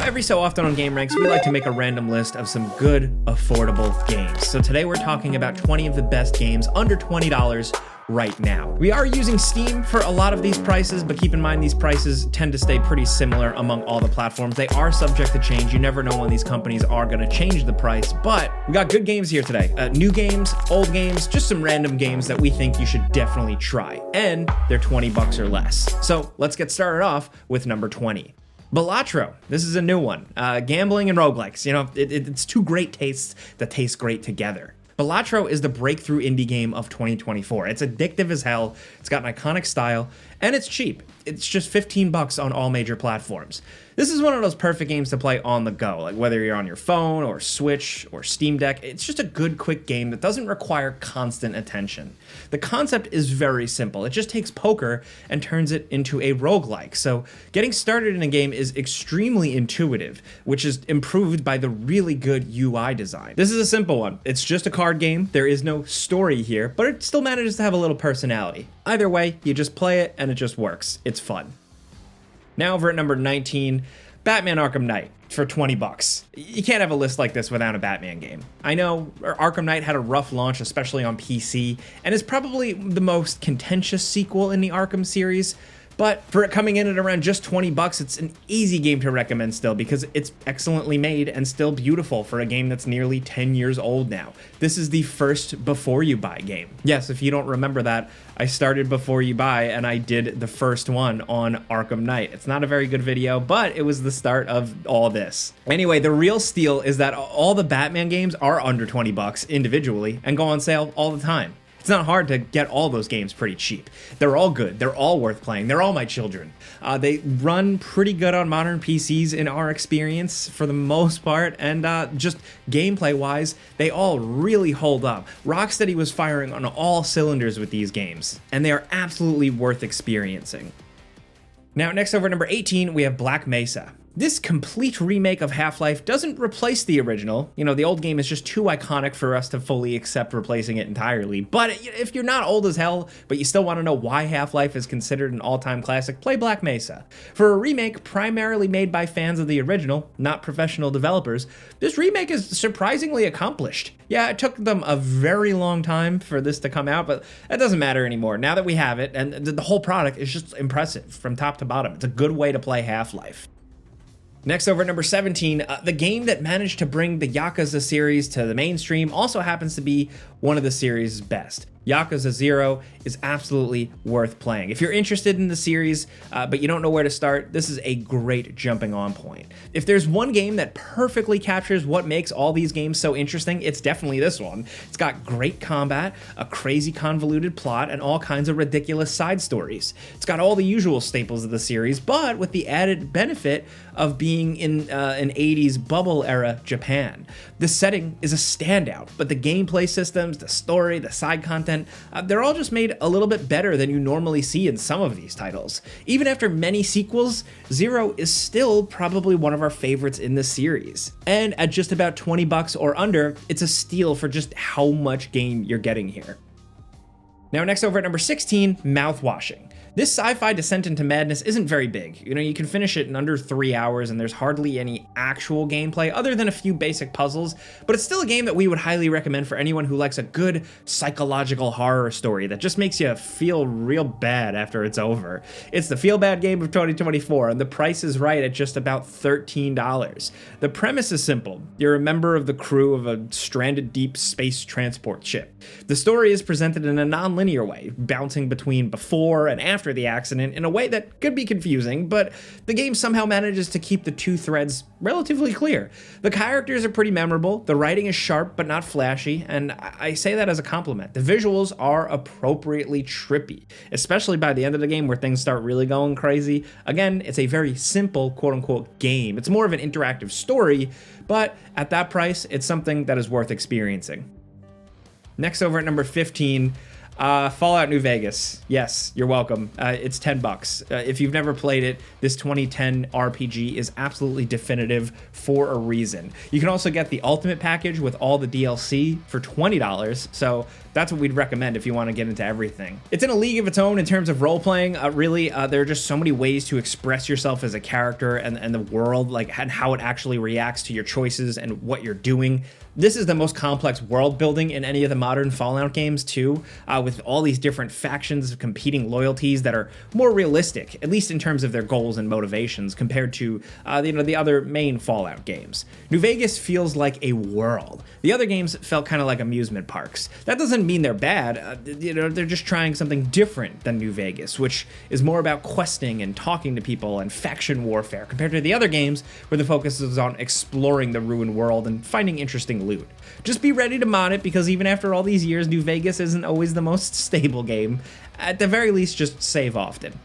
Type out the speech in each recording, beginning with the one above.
Every so often on gameranx, we like to make a random list of some good, affordable games. So today we're talking about 20 of the best games under $20 right now. We are using Steam for a lot of these prices, but keep in mind these prices tend to stay pretty similar among all the platforms. They are subject to change. You never know when these companies are going to change the price, but we got good games here today. New games, old games, just some random games that we think you should definitely try, and they're 20 bucks or less. So let's get started off with number 20. Balatro. This is a new one. Gambling and roguelikes. You know, it's two great tastes that taste great together. Balatro is the breakthrough indie game of 2024. It's addictive as hell, it's got an iconic style, and it's cheap. It's just 15 bucks on all major platforms. This is one of those perfect games to play on the go, like whether you're on your phone or Switch or Steam Deck. It's just a good, quick game that doesn't require constant attention. The concept is very simple. It just takes poker and turns it into a roguelike. So getting started in a game is extremely intuitive, which is improved by the really good UI design. This is a simple one. It's just a card game. There is no story here, but it still manages to have a little personality. Either way, you just play it and it just works. It's fun. Now over at number 19, Batman Arkham Knight for 20 bucks. You can't have a list like this without a Batman game. I know Arkham Knight had a rough launch, especially on PC, and is probably the most contentious sequel in the Arkham series, but for it coming in at around just 20 bucks, it's an easy game to recommend still because it's excellently made and still beautiful for a game that's nearly 10 years old now. This is the first Before You Buy game. Yes, if you don't remember that, I started Before You Buy and I did the first one on Arkham Knight. It's not a very good video, but it was the start of all this. Anyway, the real steal is that all the Batman games are under 20 bucks individually and go on sale all the time. It's not hard to get all those games pretty cheap. They're all good. They're all worth playing. They're all my children. They run pretty good on modern PCs in our experience for the most part, and just gameplay-wise, they all really hold up. Rocksteady was firing on all cylinders with these games, and they are absolutely worth experiencing. Now, next over at number 18, we have Black Mesa. This complete remake of Half-Life doesn't replace the original. You know, the old game is just too iconic for us to fully accept replacing it entirely. But if you're not old as hell, but you still want to know why Half-Life is considered an all-time classic, play Black Mesa. For a remake primarily made by fans of the original, not professional developers, this remake is surprisingly accomplished. Yeah, it took them a very long time for this to come out, but that doesn't matter anymore. Now that we have it, and the whole product is just impressive from top to bottom. It's a good way to play Half-Life. Next over at number 17, the game that managed to bring the Yakuza series to the mainstream also happens to be one of the series' best. Yakuza Zero is absolutely worth playing. If you're interested in the series, but you don't know where to start, this is a great jumping on point. If there's one game that perfectly captures what makes all these games so interesting, it's definitely this one. It's got great combat, a crazy convoluted plot, and all kinds of ridiculous side stories. It's got all the usual staples of the series, but with the added benefit of being in an 80s bubble era Japan. The setting is a standout, but the gameplay systems, the story, the side content, they're all just made a little bit better than you normally see in some of these titles. Even after many sequels, Zero is still probably one of our favorites in the series. And at just about 20 bucks or under, it's a steal for just how much game you're getting here. Now next over at number 16, Mouthwashing. This sci-fi descent into madness isn't very big. You know, you can finish it in under 3 hours and there's hardly any actual gameplay other than a few basic puzzles, but it's still a game that we would highly recommend for anyone who likes a good psychological horror story that just makes you feel real bad after it's over. It's the feel-bad game of 2024 and the price is right at just about $13. The premise is simple. You're a member of the crew of a stranded deep space transport ship. The story is presented in a non-linear way, bouncing between before and after the accident in a way that could be confusing, but the game somehow manages to keep the two threads relatively clear. The characters are pretty memorable, the writing is sharp but not flashy, and I say that as a compliment. The visuals are appropriately trippy, especially by the end of the game where things start really going crazy. Again, it's a very simple quote-unquote game. It's more of an interactive story, but at that price, it's something that is worth experiencing. Next over at number 15, Fallout New Vegas. Yes, you're welcome. It's $10. If you've never played it, this 2010 RPG is absolutely definitive for a reason. You can also get the Ultimate Package with all the DLC for $20, so that's what we'd recommend if you want to get into everything. It's in a league of its own in terms of role-playing. Really, there are just so many ways to express yourself as a character and the world, like, and how it actually reacts to your choices and what you're doing. This is the most complex world building in any of the modern Fallout games too, with all these different factions of competing loyalties that are more realistic, at least in terms of their goals and motivations, compared to the other main Fallout games. New Vegas feels like a world. The other games felt kind of like amusement parks. That doesn't mean they're bad. They're just trying something different than New Vegas, which is more about questing and talking to people and faction warfare, compared to the other games where the focus is on exploring the ruined world and finding interesting loot. Just be ready to mod it, because even after all these years, New Vegas isn't always the most stable game. At the very least, just save often.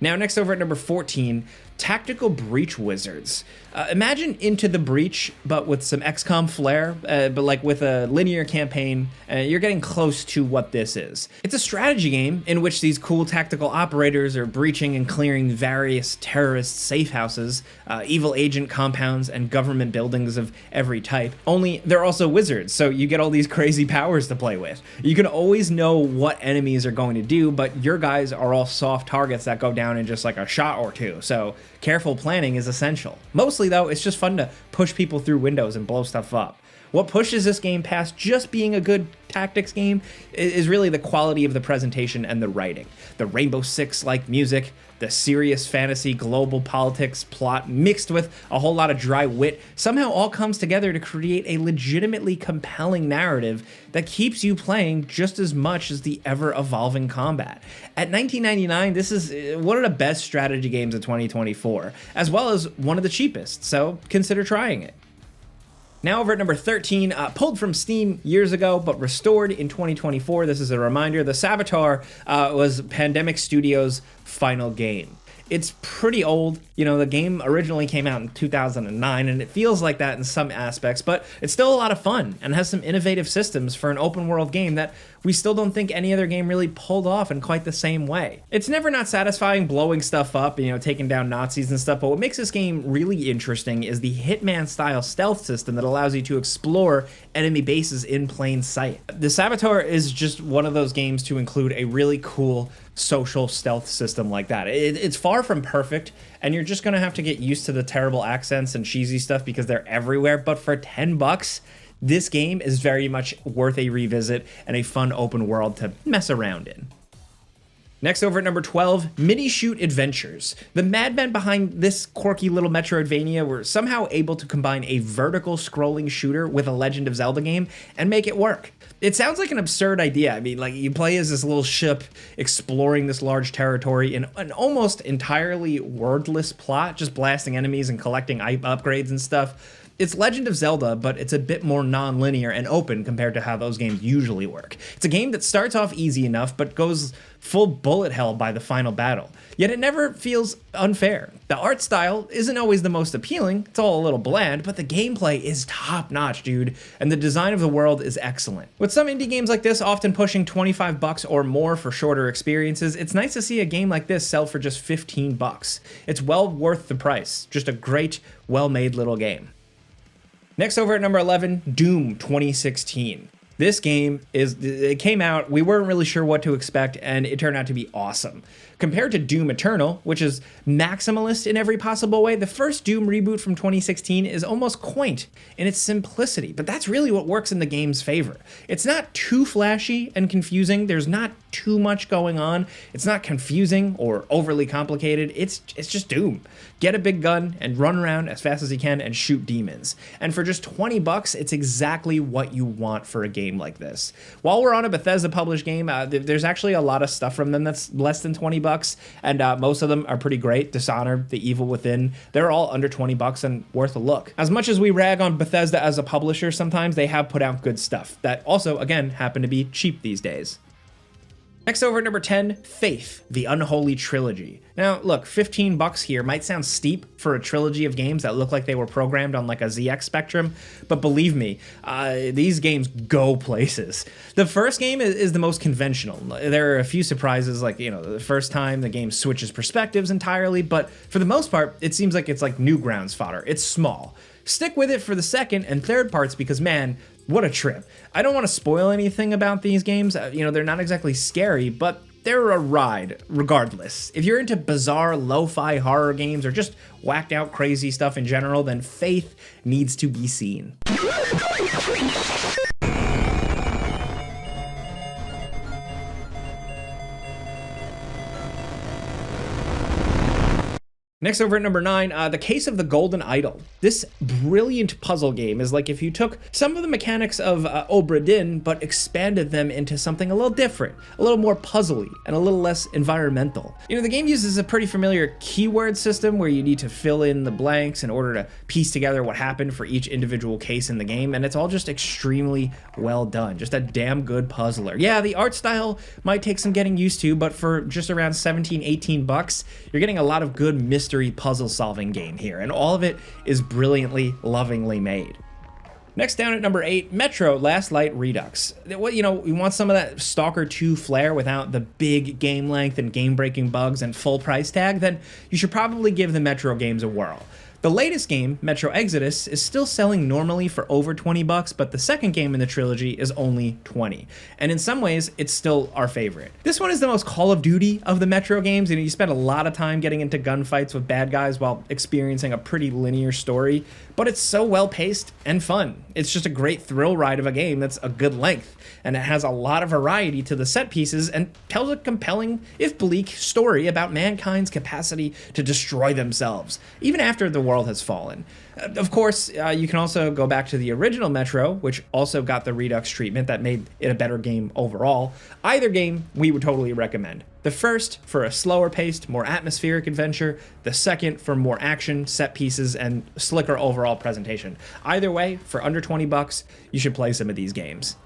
Now, next over at number 14, Tactical Breach Wizards. Imagine Into the Breach, but with some XCOM flair, but like with a linear campaign. You're getting close to what this is. It's a strategy game in which these cool tactical operators are breaching and clearing various terrorist safe houses, evil agent compounds, and government buildings of every type. Only they're also wizards, so you get all these crazy powers to play with. You can always know what enemies are going to do, but your guys are all soft targets that go down in just like a shot or two, so careful planning is essential. Mostly though, it's just fun to push people through windows and blow stuff up. What pushes this game past just being a good tactics game is really the quality of the presentation and the writing. The Rainbow Six-like music, the serious fantasy global politics plot mixed with a whole lot of dry wit somehow all comes together to create a legitimately compelling narrative that keeps you playing just as much as the ever-evolving combat. At $19.99, this is one of the best strategy games of 2024, as well as one of the cheapest, so consider trying it. Now over at number 13, pulled from Steam years ago, but restored in 2024. This is a reminder, the Saboteur was Pandemic Studios' final game. It's pretty old. You know, the game originally came out in 2009, and it feels like that in some aspects, but it's still a lot of fun and has some innovative systems for an open world game that we still don't think any other game really pulled off in quite the same way. It's never not satisfying blowing stuff up, taking down Nazis and stuff, but what makes this game really interesting is the Hitman-style stealth system that allows you to explore enemy bases in plain sight. The Saboteur is just one of those games to include a really cool social stealth system like that. It's far from perfect, and you're just gonna have to get used to the terrible accents and cheesy stuff because they're everywhere, but for $10, this game is very much worth a revisit and a fun open world to mess around in. Next over at number 12, Minishoot Adventures. The madmen behind this quirky little Metroidvania were somehow able to combine a vertical scrolling shooter with a Legend of Zelda game and make it work. It sounds like an absurd idea. I mean, like, you play as this little ship exploring this large territory in an almost entirely wordless plot, just blasting enemies and collecting upgrades and stuff. It's Legend of Zelda, but it's a bit more non-linear and open compared to how those games usually work. It's a game that starts off easy enough, but goes full bullet hell by the final battle. Yet it never feels unfair. The art style isn't always the most appealing, it's all a little bland, but the gameplay is top-notch, dude, and the design of the world is excellent. With some indie games like this often pushing $25 or more for shorter experiences, it's nice to see a game like this sell for just $15. It's well worth the price. Just a great, well-made little game. Next over at number 11, Doom 2016. This game it came out, we weren't really sure what to expect, and it turned out to be awesome. Compared to Doom Eternal, which is maximalist in every possible way, the first Doom reboot from 2016 is almost quaint in its simplicity, but that's really what works in the game's favor. It's not too flashy and confusing, there's not too much going on, it's not confusing or overly complicated, it's just Doom. Get a big gun and run around as fast as you can and shoot demons. And for just $20, it's exactly what you want for a game like this. While we're on a Bethesda published game, there's actually a lot of stuff from them that's less than $20, and most of them are pretty great. Dishonored, The Evil Within, they're all under $20 and worth a look. As much as we rag on Bethesda as a publisher sometimes, they have put out good stuff that also, again, happen to be cheap these days. Next over at number 10, Faith, the Unholy Trilogy. Now, look, 15 bucks here might sound steep for a trilogy of games that look like they were programmed on like a ZX Spectrum, but believe me, these games go places. The first game is the most conventional. There are a few surprises, like, you know, the first time the game switches perspectives entirely, but for the most part, it seems like it's like Newgrounds fodder. It's small. Stick with it for the second and third parts because, man, what a trip. I don't want to spoil anything about these games. You know, they're not exactly scary, but they're a ride regardless. If you're into bizarre lo-fi horror games or just whacked out crazy stuff in general, then Faith needs to be seen. Next over at number 9, The Case of the Golden Idol. This brilliant puzzle game is like if you took some of the mechanics of Obra Dinn, but expanded them into something a little different, a little more puzzly, and a little less environmental. You know, the game uses a pretty familiar keyword system where you need to fill in the blanks in order to piece together what happened for each individual case in the game, and it's all just extremely well done. Just a damn good puzzler. Yeah, the art style might take some getting used to, but for just around 17, 18 bucks, you're getting a lot of good mystery puzzle solving game here, and all of it is brilliantly, lovingly made. Next down at number 8, Metro Last Light Redux. You know, you want some of that Stalker 2 flair without the big game length and game-breaking bugs and full price tag, then you should probably give the Metro games a whirl. The latest game, Metro Exodus, is still selling normally for over 20 bucks, but the second game in the trilogy is only 20. And in some ways, it's still our favorite. This one is the most Call of Duty of the Metro games, and you spend a lot of time getting into gunfights with bad guys while experiencing a pretty linear story, but it's so well paced and fun. It's just a great thrill ride of a game that's a good length, and it has a lot of variety to the set pieces and tells a compelling, if bleak, story about mankind's capacity to destroy themselves, even after the world has fallen. Of course, you can also go back to the original Metro, which also got the Redux treatment that made it a better game overall. Either game we would totally recommend. The first for a slower paced, more atmospheric adventure, the second for more action, set pieces, and slicker overall presentation. Either way, for under 20 bucks, you should play some of these games.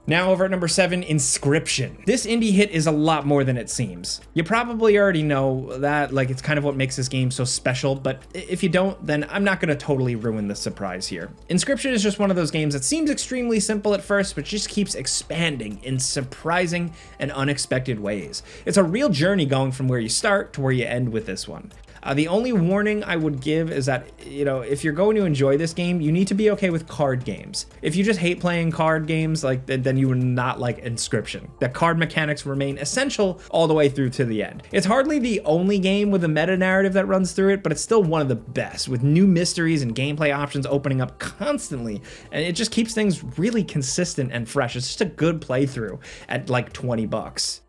Now over at number 7, Inscryption. This indie hit is a lot more than it seems. You probably already know that, like, it's kind of what makes this game so special, but if you don't, then I'm not gonna totally ruin the surprise here. Inscryption is just one of those games that seems extremely simple at first, but just keeps expanding in surprising and unexpected ways. It's a real journey going from where you start to where you end with this one. The only warning I would give is that, you know, if you're going to enjoy this game, you need to be okay with card games. If you just hate playing card games, like, then you would not like Inscryption. The card mechanics remain essential all the way through to the end. It's hardly the only game with a meta narrative that runs through it, but it's still one of the best, with new mysteries and gameplay options opening up constantly, and it just keeps things really consistent and fresh. It's just a good playthrough at like 20 bucks.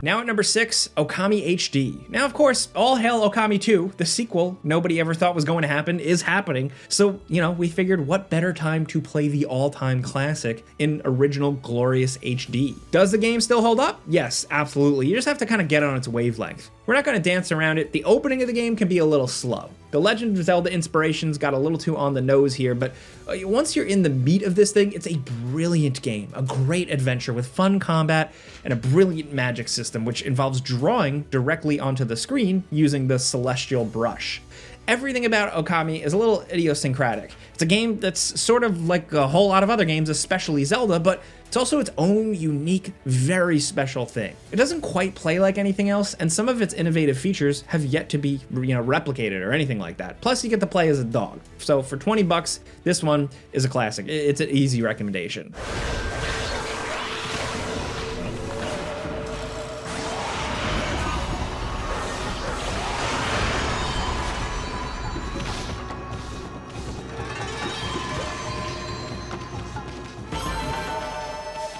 Now at number 6, Okami HD. Now, of course, all hail Okami 2, the sequel nobody ever thought was going to happen is happening. So, you know, we figured what better time to play the all-time classic in original glorious HD. Does the game still hold up? Yes, absolutely. You just have to kind of get on its wavelength. We're not going to dance around it. The opening of the game can be a little slow. The Legend of Zelda inspirations got a little too on the nose here, but once you're in the meat of this thing, it's a brilliant game, a great adventure with fun combat and a brilliant magic system, which involves drawing directly onto the screen using the celestial brush. Everything about Okami is a little idiosyncratic. It's a game that's sort of like a whole lot of other games, especially Zelda, but it's also its own unique, very special thing. It doesn't quite play like anything else, and some of its innovative features have yet to be, replicated or anything like that. Plus, you get to play as a dog. So for 20 bucks, this one is a classic. It's an easy recommendation.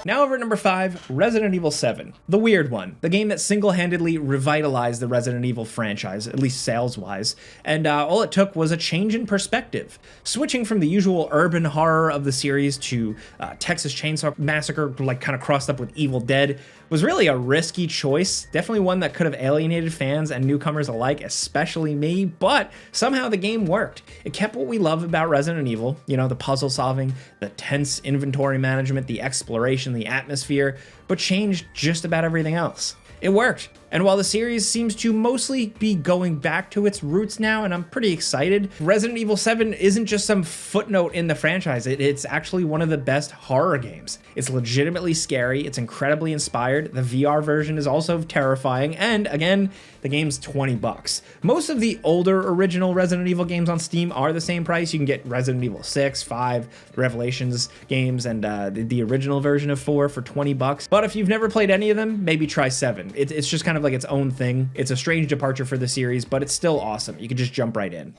Now over at number 5, Resident Evil 7, the weird one, the game that single-handedly revitalized the Resident Evil franchise, at least sales-wise, and all it took was a change in perspective. Switching from the usual urban horror of the series to Texas Chainsaw Massacre, like kind of crossed up with Evil Dead, was really a risky choice, definitely one that could have alienated fans and newcomers alike, especially me, but somehow the game worked. It kept what we love about Resident Evil, you know, the puzzle solving, the tense inventory management, the exploration, the atmosphere, but changed just about everything else. It worked. And while the series seems to mostly be going back to its roots now, and I'm pretty excited, Resident Evil 7 isn't just some footnote in the franchise. It's actually one of the best horror games. It's legitimately scary, it's incredibly inspired, the VR version is also terrifying, and again, the game's $20. Most of the older original Resident Evil games on Steam are the same price. You can get Resident Evil 6, 5, Revelations games, and the original version of 4 for $20. But if you've never played any of them, maybe try 7. It's just kind of like its own thing. It's a strange departure for the series, but it's still awesome. You can just jump right in.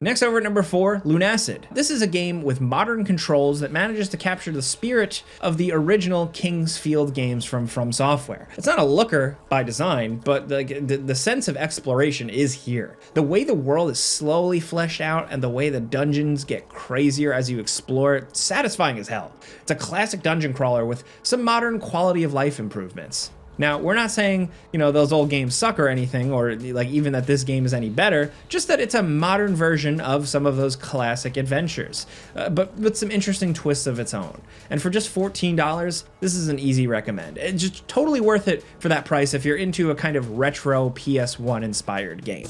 Next over at number 4, Lunacid. This is a game with modern controls that manages to capture the spirit of the original King's Field games from Software. It's not a looker by design, but the sense of exploration is here. The way the world is slowly fleshed out and the way the dungeons get crazier as you explore it, satisfying as hell. It's a classic dungeon crawler with some modern quality of life improvements. Now, we're not saying, you know, those old games suck or anything, or like even that this game is any better, just that it's a modern version of some of those classic adventures, but with some interesting twists of its own. And for just $14, this is an easy recommend. It's just totally worth it for that price if you're into a kind of retro PS1 inspired game.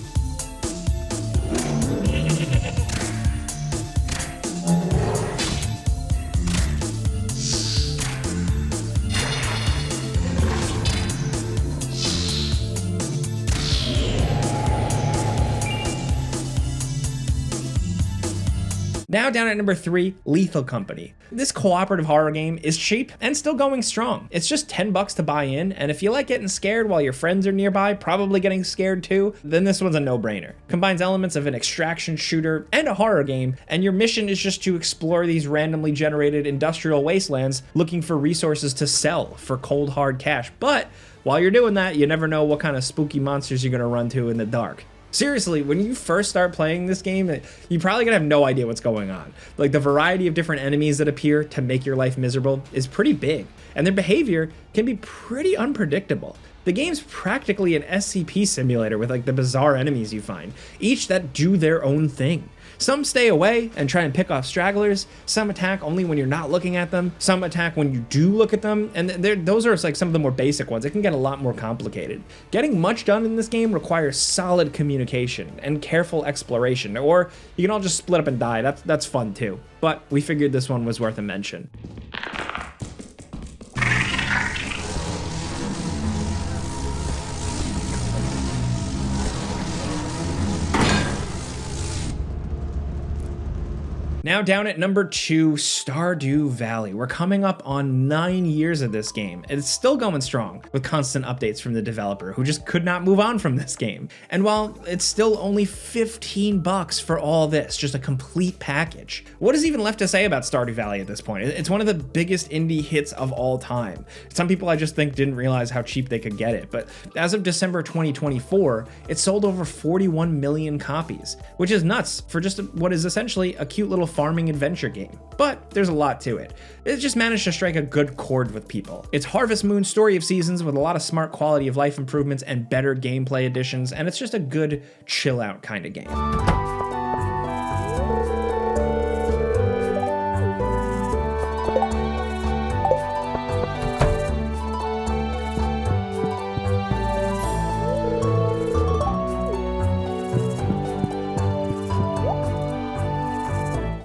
Now down at number 3, Lethal Company. This cooperative horror game is cheap and still going strong. It's just $10 to buy in, and if you like getting scared while your friends are nearby, probably getting scared too, then this one's a no-brainer. Combines elements of an extraction shooter and a horror game, and your mission is just to explore these randomly generated industrial wastelands looking for resources to sell for cold hard cash. But while you're doing that, you never know what kind of spooky monsters you're gonna run to in the dark. Seriously, when you first start playing this game, you're probably gonna have no idea what's going on. Like, the variety of different enemies that appear to make your life miserable is pretty big, and their behavior can be pretty unpredictable. The game's practically an SCP simulator with like the bizarre enemies you find, each that do their own thing. Some stay away and try and pick off stragglers, some attack only when you're not looking at them, some attack when you do look at them, and those are like some of the more basic ones. It can get a lot more complicated. Getting much done in this game requires solid communication and careful exploration, or you can all just split up and die. That's fun too. But we figured this one was worth a mention. Now down at number 2, Stardew Valley. We're coming up on 9 years of this game, and it's still going strong with constant updates from the developer who just could not move on from this game. And while it's still only $15 for all this, just a complete package, what is even left to say about Stardew Valley at this point? It's one of the biggest indie hits of all time. Some people I just think didn't realize how cheap they could get it, but as of December 2024, it sold over 41 million copies, which is nuts for just what is essentially a cute little farming adventure game. But there's a lot to it. It just managed to strike a good chord with people. It's Harvest Moon Story of Seasons with a lot of smart quality of life improvements and better gameplay additions, and it's just a good chill out kind of game.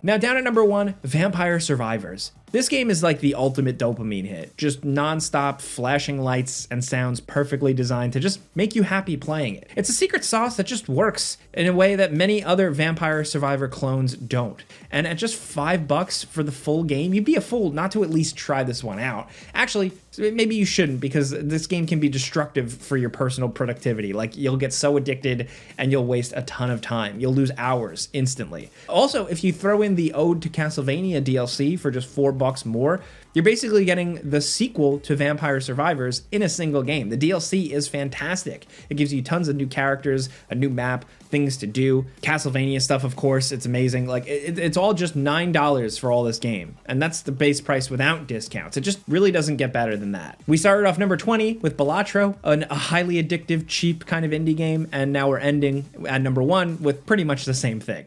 Now down at number 1, Vampire Survivors. This game is like the ultimate dopamine hit, just non-stop flashing lights and sounds perfectly designed to just make you happy playing it. It's a secret sauce that just works in a way that many other Vampire Survivor clones don't. And at just $5 for the full game, you'd be a fool not to at least try this one out. Actually, maybe you shouldn't, because this game can be destructive for your personal productivity. Like, you'll get so addicted and you'll waste a ton of time. You'll lose hours instantly. Also, if you throw in the Ode to Castlevania DLC for just $4 more, you're basically getting the sequel to Vampire Survivors in a single game. The DLC is fantastic. It gives you tons of new characters, a new map, things to do. Castlevania stuff, of course, it's amazing. Like, it's all just $9 for all this game. And that's the base price without discounts. It just really doesn't get better than that. We started off number 20 with Balatro, a highly addictive, cheap kind of indie game. And now we're ending at number 1 with pretty much the same thing.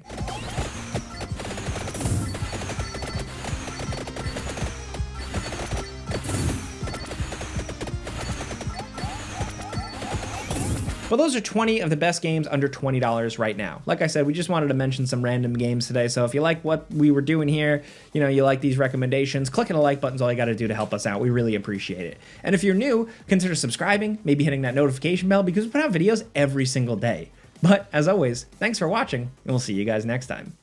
Well, those are 20 of the best games under $20 right now. Like I said, we just wanted to mention some random games today. So if you like what we were doing here, you like these recommendations, clicking the like button's all you got to do to help us out. We really appreciate it. And if you're new, consider subscribing, maybe hitting that notification bell, because we put out videos every single day. But as always, thanks for watching, and we'll see you guys next time.